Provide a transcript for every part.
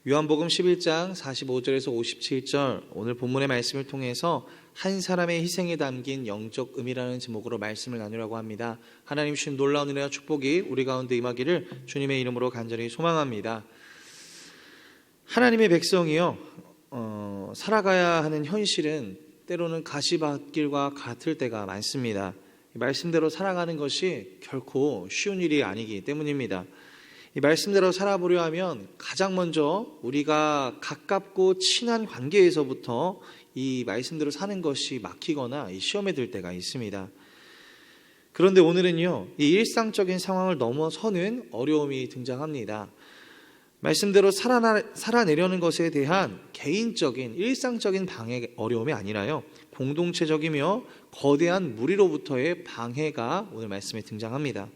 요한복음 11장 45절에서 57절 오늘 본문의 말씀을 통해서 한 사람의 희생에 담긴 영적 의미라는 제목으로 말씀을 나누려고 합니다. 하나님 주신 놀라운 은혜와 축복이 우리 가운데 임하기를 주님의 이름으로 간절히 소망합니다. 하나님의 백성이요 살아가야 하는 현실은 때로는 가시밭길과 같을 때가 많습니다. 말씀대로 살아가는 것이 결코 쉬운 일이 아니기 때문입니다. 이 말씀대로 살아보려 하면 가장 먼저 우리가 가깝고 친한 관계에서부터 이 말씀대로 사는 것이 막히거나 시험에 들 때가 있습니다. 그런데 오늘은요, 이 일상적인 상황을 넘어서는 어려움이 등장합니다. 말씀대로 살아내려는 것에 대한 개인적인 일상적인 방해 어려움이 아니라요, 공동체적이며 거대한 무리로부터의 방해가 오늘 말씀에 등장합니다.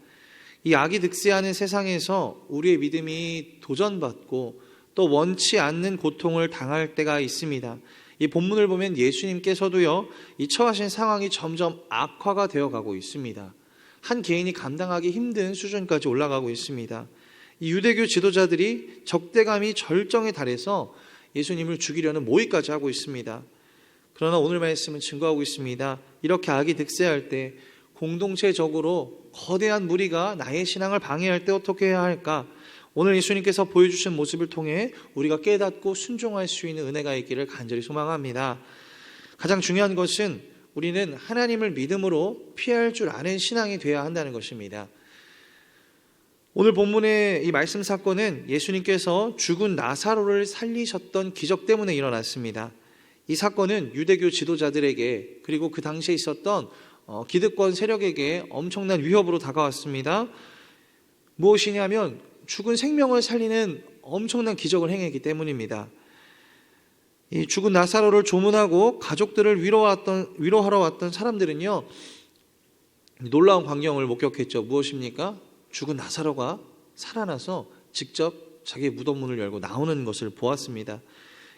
이 악이 득세하는 세상에서 우리의 믿음이 도전받고 또 원치 않는 고통을 당할 때가 있습니다. 이 본문을 보면 예수님께서도요, 이 처하신 상황이 점점 악화가 되어가고 있습니다. 한 개인이 감당하기 힘든 수준까지 올라가고 있습니다. 이 유대교 지도자들이 적대감이 절정에 달해서 예수님을 죽이려는 모의까지 하고 있습니다. 그러나 오늘 말씀은 증거하고 있습니다. 이렇게 악이 득세할 때 공동체적으로 거대한 무리가 나의 신앙을 방해할 때 어떻게 해야 할까? 오늘 예수님께서 보여주신 모습을 통해 우리가 깨닫고 순종할 수 있는 은혜가 있기를 간절히 소망합니다. 가장 중요한 것은 우리는 하나님을 믿음으로 피할 줄 아는 신앙이 되어야 한다는 것입니다. 오늘 본문의 이 말씀 사건은 예수님께서 죽은 나사로를 살리셨던 기적 때문에 일어났습니다. 이 사건은 유대교 지도자들에게 그리고 그 당시에 있었던 기득권 세력에게 엄청난 위협으로 다가왔습니다. 무엇이냐면 죽은 생명을 살리는 엄청난 기적을 행했기 때문입니다. 이 죽은 나사로를 조문하고 가족들을 위로하러 왔던 사람들은요, 놀라운 광경을 목격했죠. 무엇입니까? 죽은 나사로가 살아나서 직접 자기의 무덤문을 열고 나오는 것을 보았습니다.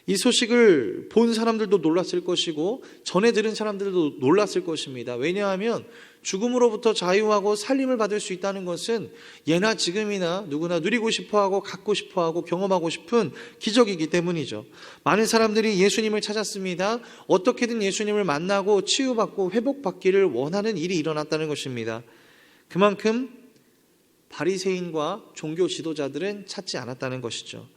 이 소식을 본 사람들도 놀랐을 것이고 전해 들은 사람들도 놀랐을 것입니다. 왜냐하면 죽음으로부터 자유하고 살림을 받을 수 있다는 것은 예나 지금이나 누구나 누리고 싶어하고 갖고 싶어하고 경험하고 싶은 기적이기 때문이죠. 많은 사람들이 예수님을 찾았습니다. 어떻게든 예수님을 만나고 치유받고 회복받기를 원하는 일이 일어났다는 것입니다. 그만큼 바리새인과 종교 지도자들은 찾지 않았다는 것이죠.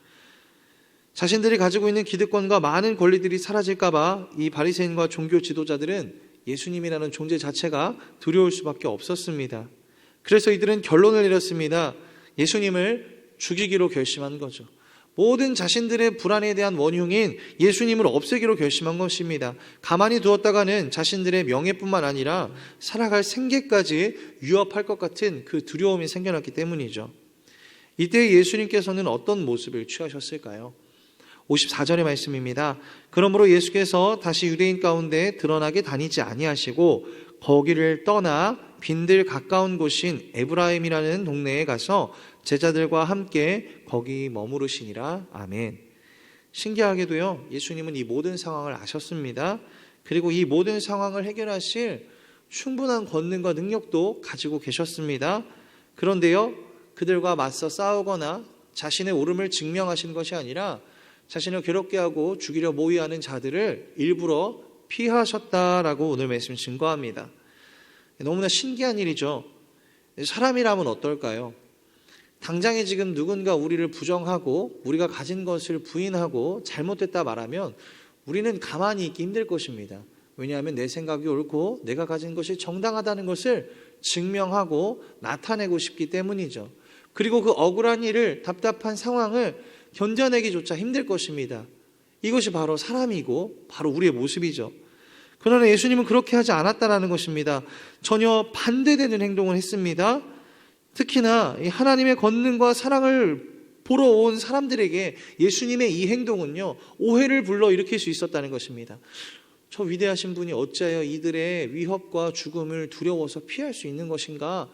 자신들이 가지고 있는 기득권과 많은 권리들이 사라질까봐 이 바리새인과 종교 지도자들은 예수님이라는 존재 자체가 두려울 수밖에 없었습니다. 그래서 이들은 결론을 내렸습니다. 예수님을 죽이기로 결심한 거죠. 모든 자신들의 불안에 대한 원흉인 예수님을 없애기로 결심한 것입니다. 가만히 두었다가는 자신들의 명예뿐만 아니라 살아갈 생계까지 위협할 것 같은 그 두려움이 생겨났기 때문이죠. 이때 예수님께서는 어떤 모습을 취하셨을까요? 54절의 말씀입니다. 그러므로 예수께서 다시 유대인 가운데 드러나게 다니지 아니하시고 거기를 떠나 빈들 가까운 곳인 에브라임이라는 동네에 가서 제자들과 함께 거기 머무르시니라. 아멘. 신기하게도요, 예수님은 이 모든 상황을 아셨습니다. 그리고 이 모든 상황을 해결하실 충분한 권능과 능력도 가지고 계셨습니다. 그런데요, 그들과 맞서 싸우거나 자신의 옳음을 증명하시는 것이 아니라 자신을 괴롭게 하고 죽이려 모의하는 자들을 일부러 피하셨다라고 오늘 말씀 증거합니다. 너무나 신기한 일이죠. 사람이라면 어떨까요? 당장에 지금 누군가 우리를 부정하고 우리가 가진 것을 부인하고 잘못됐다 말하면 우리는 가만히 있기 힘들 것입니다. 왜냐하면 내 생각이 옳고 내가 가진 것이 정당하다는 것을 증명하고 나타내고 싶기 때문이죠. 그리고 그 억울한 일을, 답답한 상황을 견뎌내기조차 힘들 것입니다. 이것이 바로 사람이고 바로 우리의 모습이죠. 그러나 예수님은 그렇게 하지 않았다는 것입니다. 전혀 반대되는 행동을 했습니다. 특히나 하나님의 권능과 사랑을 보러 온 사람들에게 예수님의 이 행동은요, 오해를 불러일으킬 수 있었다는 것입니다. 저 위대하신 분이 어찌하여 이들의 위협과 죽음을 두려워서 피할 수 있는 것인가?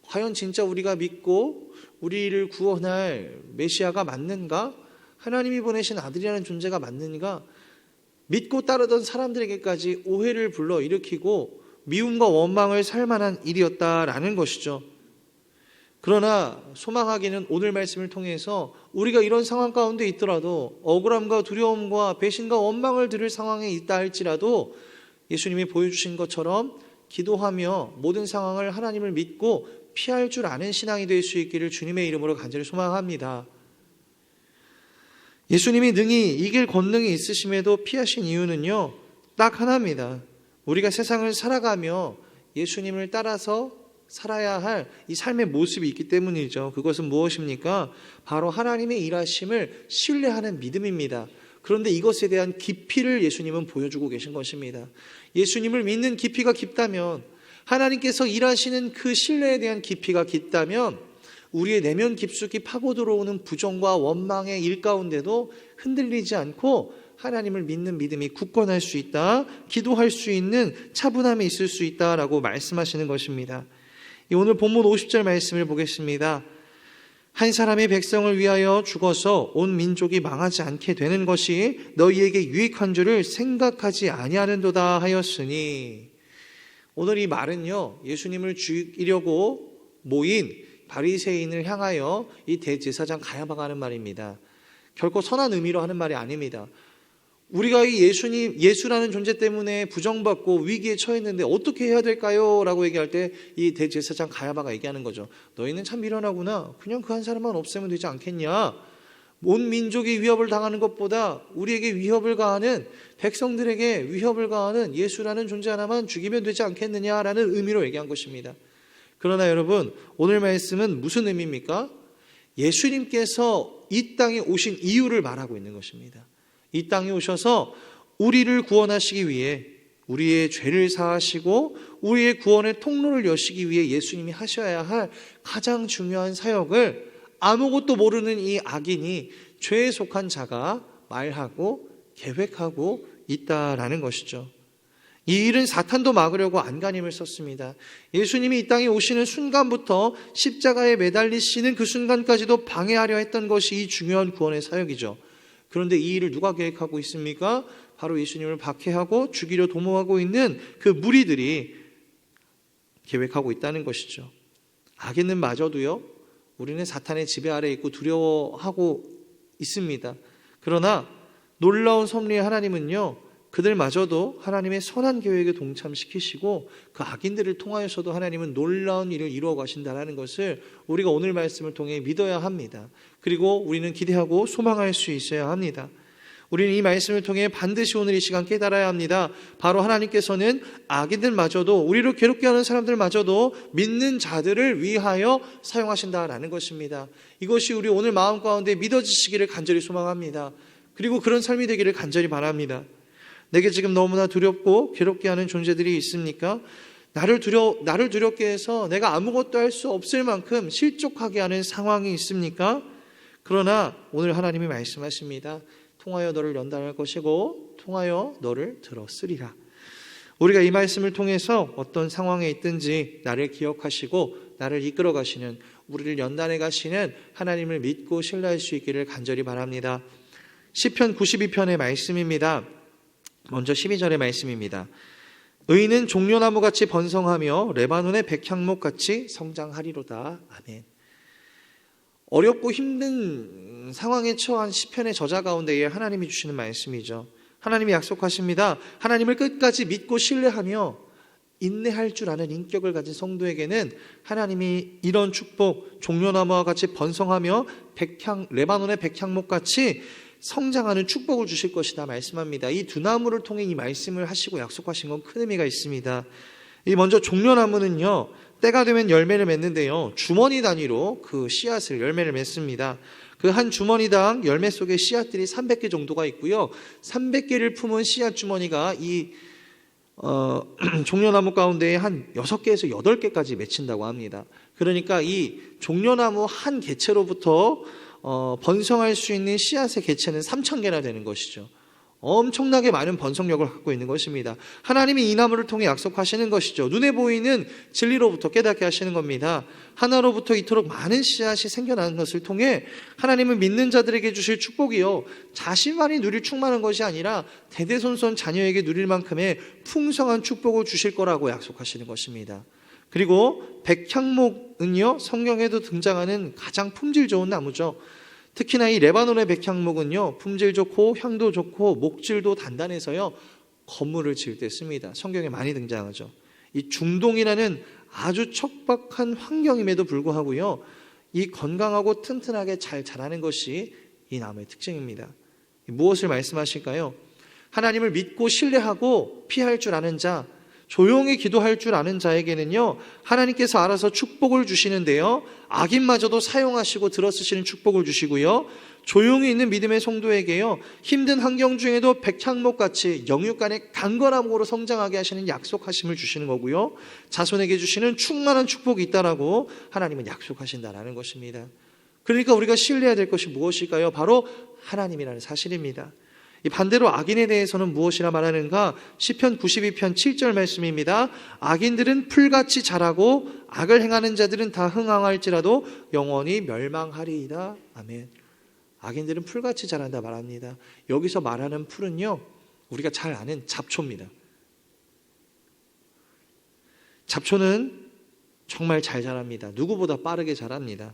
과연 진짜 우리가 믿고 우리를 구원할 메시아가 맞는가? 하나님이 보내신 아들이라는 존재가 맞는가? 믿고 따르던 사람들에게까지 오해를 불러일으키고 미움과 원망을 살 만한 일이었다라는 것이죠. 그러나 소망하기는 오늘 말씀을 통해서 우리가 이런 상황 가운데 있더라도 억울함과 두려움과 배신과 원망을 들을 상황에 있다 할지라도 예수님이 보여주신 것처럼 기도하며 모든 상황을 하나님을 믿고 피할 줄 아는 신앙이 될 수 있기를 주님의 이름으로 간절히 소망합니다. 예수님이 능히 이길 권능이 있으심에도 피하신 이유는요, 딱 하나입니다. 우리가 세상을 살아가며 예수님을 따라서 살아야 할 이 삶의 모습이 있기 때문이죠. 그것은 무엇입니까? 바로 하나님의 일하심을 신뢰하는 믿음입니다. 그런데 이것에 대한 깊이를 예수님은 보여주고 계신 것입니다. 예수님을 믿는 깊이가 깊다면, 하나님께서 일하시는 그 신뢰에 대한 깊이가 깊다면 우리의 내면 깊숙이 파고 들어오는 부정과 원망의 일 가운데도 흔들리지 않고 하나님을 믿는 믿음이 굳건할 수 있다, 기도할 수 있는 차분함이 있을 수 있다라고 말씀하시는 것입니다. 오늘 본문 50절 말씀을 보겠습니다. 한 사람이 백성을 위하여 죽어서 온 민족이 망하지 않게 되는 것이 너희에게 유익한 줄을 생각하지 아니하는도다 하였으니, 오늘 이 말은요, 예수님을 죽이려고 모인 바리새인을 향하여 이 대제사장 가야바가 하는 말입니다. 결코 선한 의미로 하는 말이 아닙니다. 우리가 이 예수라는 존재 때문에 부정받고 위기에 처했는데 어떻게 해야 될까요? 라고 얘기할 때 이 대제사장 가야바가 얘기하는 거죠. 너희는 참 미련하구나. 그냥 그 한 사람만 없애면 되지 않겠냐? 온 민족이 위협을 당하는 것보다 우리에게 위협을 가하는, 백성들에게 위협을 가하는 예수라는 존재 하나만 죽이면 되지 않겠느냐라는 의미로 얘기한 것입니다. 그러나 여러분, 오늘 말씀은 무슨 의미입니까? 예수님께서 이 땅에 오신 이유를 말하고 있는 것입니다. 이 땅에 오셔서 우리를 구원하시기 위해, 우리의 죄를 사하시고 우리의 구원의 통로를 여시기 위해 예수님이 하셔야 할 가장 중요한 사역을 아무것도 모르는 이 악인이, 죄에 속한 자가 말하고 계획하고 있다라는 것이죠. 이 일은 사탄도 막으려고 안간힘을 썼습니다. 예수님이 이 땅에 오시는 순간부터 십자가에 매달리시는 그 순간까지도 방해하려 했던 것이 이 중요한 구원의 사역이죠. 그런데 이 일을 누가 계획하고 있습니까? 바로 예수님을 박해하고 죽이려 도모하고 있는 그 무리들이 계획하고 있다는 것이죠. 악인은 마저도요, 우리는 사탄의 지배 아래 있고 두려워하고 있습니다. 그러나 놀라운 섭리의 하나님은요, 그들마저도 하나님의 선한 계획에 동참시키시고 그 악인들을 통하여서도 하나님은 놀라운 일을 이루어 가신다는 것을 우리가 오늘 말씀을 통해 믿어야 합니다. 그리고 우리는 기대하고 소망할 수 있어야 합니다. 우리는 이 말씀을 통해 반드시 오늘 이 시간 깨달아야 합니다. 바로 하나님께서는 악인들마저도, 우리를 괴롭게 하는 사람들마저도 믿는 자들을 위하여 사용하신다라는 것입니다. 이것이 우리 오늘 마음 가운데 믿어지시기를 간절히 소망합니다. 그리고 그런 삶이 되기를 간절히 바랍니다. 내게 지금 너무나 두렵고 괴롭게 하는 존재들이 있습니까? 나를 두렵게 해서 내가 아무것도 할 수 없을 만큼 실족하게 하는 상황이 있습니까? 그러나 오늘 하나님이 말씀하십니다. 통하여 너를 연단할 것이고 통하여 너를 들었으리라. 우리가 이 말씀을 통해서 어떤 상황에 있든지 나를 기억하시고 나를 이끌어 가시는, 우리를 연단해 가시는 하나님을 믿고 신뢰할 수 있기를 간절히 바랍니다. 시편 92편의 말씀입니다. 먼저 12절의 말씀입니다. 의인은 종려나무같이 번성하며 레바논의 백향목같이 성장하리로다. 아멘. 어렵고 힘든 상황에 처한 시편의 저자 가운데에 하나님이 주시는 말씀이죠. 하나님이 약속하십니다. 하나님을 끝까지 믿고 신뢰하며 인내할 줄 아는 인격을 가진 성도에게는 하나님이 이런 축복, 종려나무와 같이 번성하며 레바논의 백향목같이 성장하는 축복을 주실 것이다 말씀합니다. 이 두 나무를 통해 이 말씀을 하시고 약속하신 건 큰 의미가 있습니다. 먼저 종려나무는요, 때가 되면 열매를 맺는데요, 주머니 단위로 그 씨앗을, 열매를 맺습니다. 그 한 주머니당 열매 속에 씨앗들이 300개 정도가 있고요, 300개를 품은 씨앗 주머니가 이 종려나무 가운데 한 6개에서 8개까지 맺힌다고 합니다. 그러니까 이 종려나무 한 개체로부터 번성할 수 있는 씨앗의 개체는 3,000개나 되는 것이죠. 엄청나게 많은 번성력을 갖고 있는 것입니다. 하나님이 이 나무를 통해 약속하시는 것이죠. 눈에 보이는 진리로부터 깨닫게 하시는 겁니다. 하나로부터 이토록 많은 씨앗이 생겨나는 것을 통해 하나님은 믿는 자들에게 주실 축복이요, 자신만이 누릴 충만한 것이 아니라 대대손손 자녀에게 누릴 만큼의 풍성한 축복을 주실 거라고 약속하시는 것입니다. 그리고 백향목은요, 성경에도 등장하는 가장 품질 좋은 나무죠. 특히나 이 레바논의 백향목은요, 품질 좋고 향도 좋고 목질도 단단해서요, 건물을 지을 때 씁니다. 성경에 많이 등장하죠. 이 중동이라는 아주 척박한 환경임에도 불구하고요, 이 건강하고 튼튼하게 잘 자라는 것이 이 나무의 특징입니다. 무엇을 말씀하실까요? 하나님을 믿고 신뢰하고 피할 줄 아는 자, 조용히 기도할 줄 아는 자에게는요, 하나님께서 알아서 축복을 주시는데요, 악인마저도 사용하시고 들어쓰시는 축복을 주시고요, 조용히 있는 믿음의 성도에게요, 힘든 환경 중에도 백향목같이 영육간의 강건함으로 성장하게 하시는 약속하심을 주시는 거고요, 자손에게 주시는 충만한 축복이 있다라고 하나님은 약속하신다라는 것입니다. 그러니까 우리가 신뢰해야 될 것이 무엇일까요? 바로 하나님이라는 사실입니다. 이 반대로 악인에 대해서는 무엇이라 말하는가? 시편 92편 7절 말씀입니다. 악인들은 풀같이 자라고 악을 행하는 자들은 다 흥황할지라도 영원히 멸망하리이다. 아멘. 악인들은 풀같이 자란다 말합니다. 여기서 말하는 풀은요, 우리가 잘 아는 잡초입니다. 잡초는 정말 잘 자랍니다. 누구보다 빠르게 자랍니다.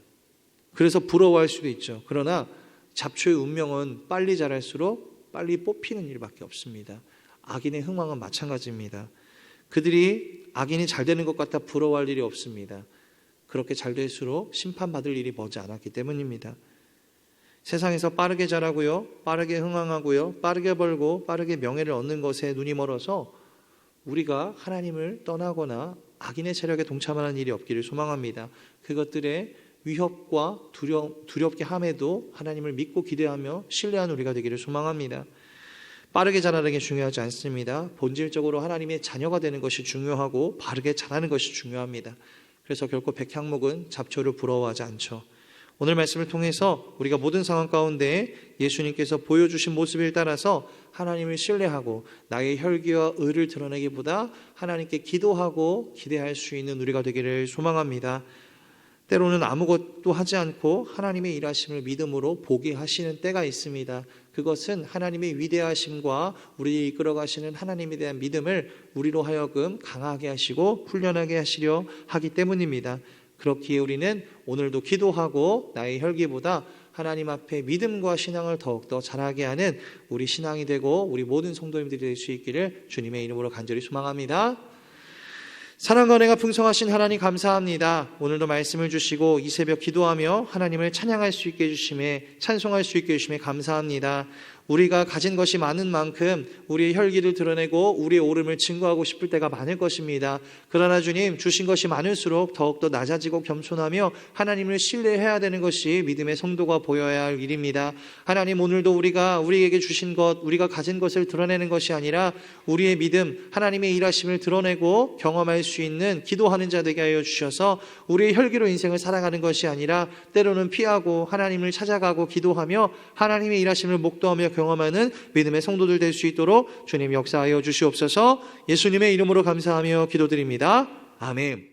그래서 부러워할 수도 있죠. 그러나 잡초의 운명은 빨리 자랄수록 빨리 뽑히는 일밖에 없습니다. 악인의 흥망은 마찬가지입니다. 그들이 악인이 잘 되는 것 같아 부러워할 일이 없습니다. 그렇게 잘 될수록 심판받을 일이 머지 않았기 때문입니다. 세상에서 빠르게 자라고요, 빠르게 흥황하고요, 빠르게 벌고 빠르게 명예를 얻는 것에 눈이 멀어서 우리가 하나님을 떠나거나 악인의 세력에 동참하는 일이 없기를 소망합니다. 그것들의 위협과 두렵게 함에도 하나님을 믿고 기대하며 신뢰하는 우리가 되기를 소망합니다. 빠르게 자라는 게 중요하지 않습니다. 본질적으로 하나님의 자녀가 되는 것이 중요하고 바르게 자라는 것이 중요합니다. 그래서 결코 백향목은 잡초를 부러워하지 않죠. 오늘 말씀을 통해서 우리가 모든 상황 가운데 예수님께서 보여주신 모습을 따라서 하나님을 신뢰하고 나의 혈기와 의를 드러내기보다 하나님께 기도하고 기대할 수 있는 우리가 되기를 소망합니다. 때로는 아무것도 하지 않고 하나님의 일하심을 믿음으로 보게 하시는 때가 있습니다. 그것은 하나님의 위대하심과 우리를 이끌어가시는 하나님에 대한 믿음을 우리로 하여금 강하게 하시고 훈련하게 하시려 하기 때문입니다. 그렇기에 우리는 오늘도 기도하고 나의 혈기보다 하나님 앞에 믿음과 신앙을 더욱더 자라게 하는 우리 신앙이 되고 우리 모든 성도님들이 될 수 있기를 주님의 이름으로 간절히 소망합니다. 사랑과 은혜가 풍성하신 하나님 감사합니다. 오늘도 말씀을 주시고 이 새벽 기도하며 하나님을 찬양할 수 있게 해주심에, 찬송할 수 있게 해주심에 감사합니다. 우리가 가진 것이 많은 만큼 우리의 혈기를 드러내고 우리의 오름을 증거하고 싶을 때가 많을 것입니다. 그러나 주님, 주신 것이 많을수록 더욱더 낮아지고 겸손하며 하나님을 신뢰해야 되는 것이 믿음의 성도가 보여야 할 일입니다. 하나님, 오늘도 우리에게 주신 것, 우리가 가진 것을 드러내는 것이 아니라 우리의 믿음, 하나님의 일하심을 드러내고 경험할 수 있는 기도하는 자 되게 하여 주셔서 우리의 혈기로 인생을 살아가는 것이 아니라 때로는 피하고 하나님을 찾아가고 기도하며 하나님의 일하심을 목도하며 경험하는 믿음의 성도들 될 수 있도록 주님 역사하여 주시옵소서. 예수님의 이름으로 감사하며 기도드립니다. 아멘.